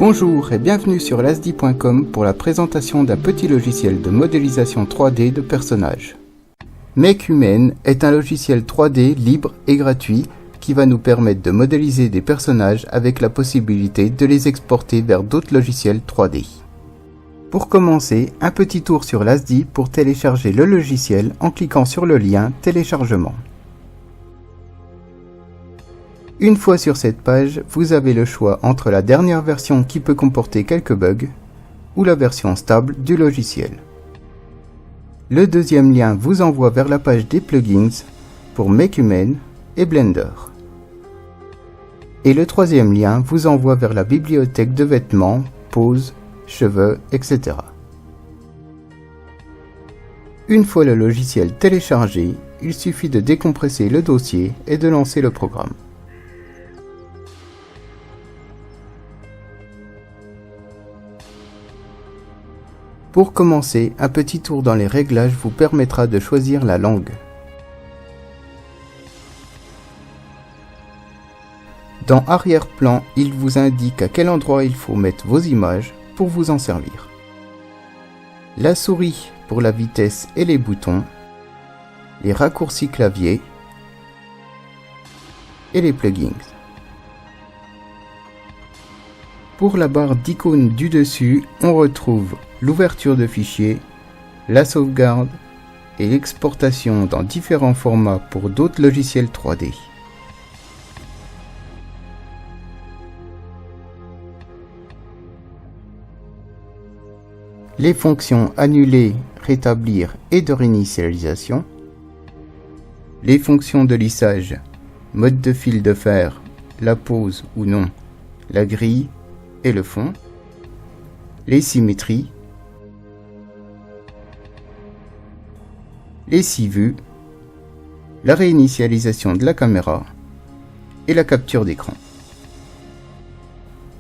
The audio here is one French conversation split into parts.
Bonjour et bienvenue sur lasdi.com pour la présentation d'un petit logiciel de modélisation 3D de personnages. MakeHuman est un logiciel 3D libre et gratuit qui va nous permettre de modéliser des personnages avec la possibilité de les exporter vers d'autres logiciels 3D. Pour commencer, un petit tour sur lasdi pour télécharger le logiciel en cliquant sur le lien téléchargement. Une fois sur cette page, vous avez le choix entre la dernière version qui peut comporter quelques bugs ou la version stable du logiciel. Le deuxième lien vous envoie vers la page des plugins pour MakeHuman et Blender. Et le troisième lien vous envoie vers la bibliothèque de vêtements, poses, cheveux, etc. Une fois le logiciel téléchargé, il suffit de décompresser le dossier et de lancer le programme. Pour commencer, un petit tour dans les réglages vous permettra de choisir la langue. Dans Arrière-plan, il vous indique à quel endroit il faut mettre vos images pour vous en servir. La souris pour la vitesse et les boutons, les raccourcis clavier et les plugins. Pour la barre d'icônes du dessus, on retrouve l'ouverture de fichiers, la sauvegarde et l'exportation dans différents formats pour d'autres logiciels 3D. Les fonctions annuler, rétablir et de réinitialisation. Les fonctions de lissage, mode de fil de fer, la pose ou non, la grille et le fond, les symétries, les 6 vues, la réinitialisation de la caméra et la capture d'écran.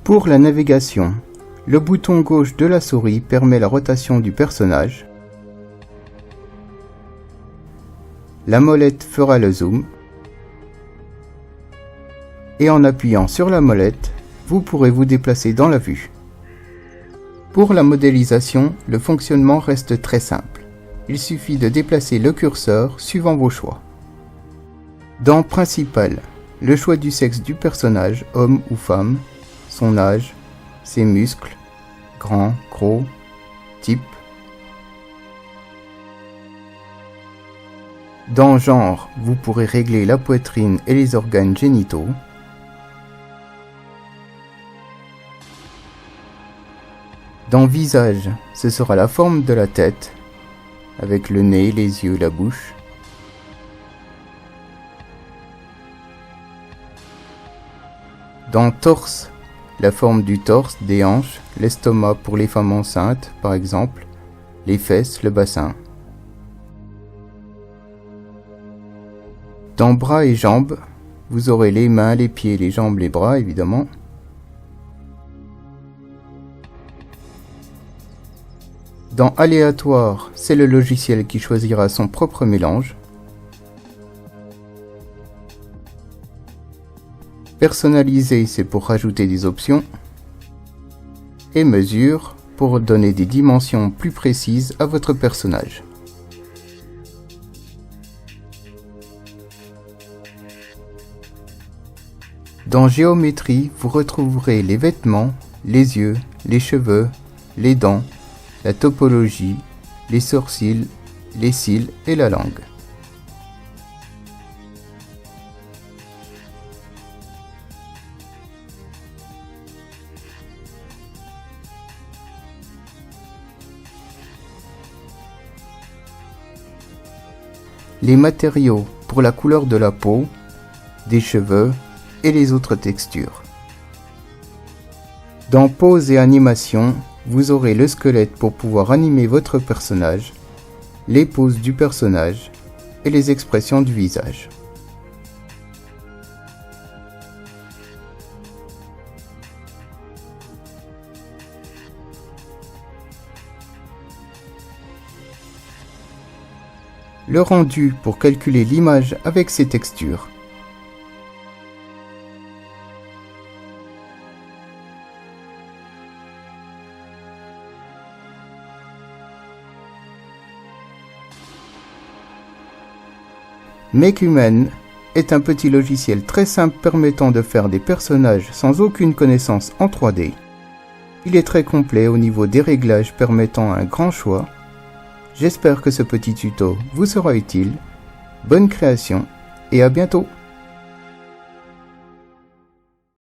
Pour la navigation, le bouton gauche de la souris permet la rotation du personnage, la molette fera le zoom, et en appuyant sur la molette, vous pourrez vous déplacer dans la vue. Pour la modélisation, le fonctionnement reste très simple. Il suffit de déplacer le curseur suivant vos choix. Dans Principal, le choix du sexe du personnage, homme ou femme, son âge, ses muscles, grand, gros, type. Dans Genre, vous pourrez régler la poitrine et les organes génitaux. Dans Visage, ce sera la forme de la tête, avec le nez, les yeux, la bouche. Dans Torse, la forme du torse, des hanches, l'estomac pour les femmes enceintes, par exemple, les fesses, le bassin. Dans Bras et Jambes, vous aurez les mains, les pieds, les jambes, les bras, évidemment. Dans Aléatoire, c'est le logiciel qui choisira son propre mélange. Personnaliser, c'est pour rajouter des options. Et Mesure, pour donner des dimensions plus précises à votre personnage. Dans Géométrie, vous retrouverez les vêtements, les yeux, les cheveux, les dents, la topologie, les sourcils, les cils et la langue. Les matériaux pour la couleur de la peau, des cheveux et les autres textures. Dans Pose et Animation, vous aurez le squelette pour pouvoir animer votre personnage, les poses du personnage et les expressions du visage. Le rendu pour calculer l'image avec ses textures. MakeHuman est un petit logiciel très simple permettant de faire des personnages sans aucune connaissance en 3D. Il est très complet au niveau des réglages permettant un grand choix. J'espère que ce petit tuto vous sera utile. Bonne création et à bientôt!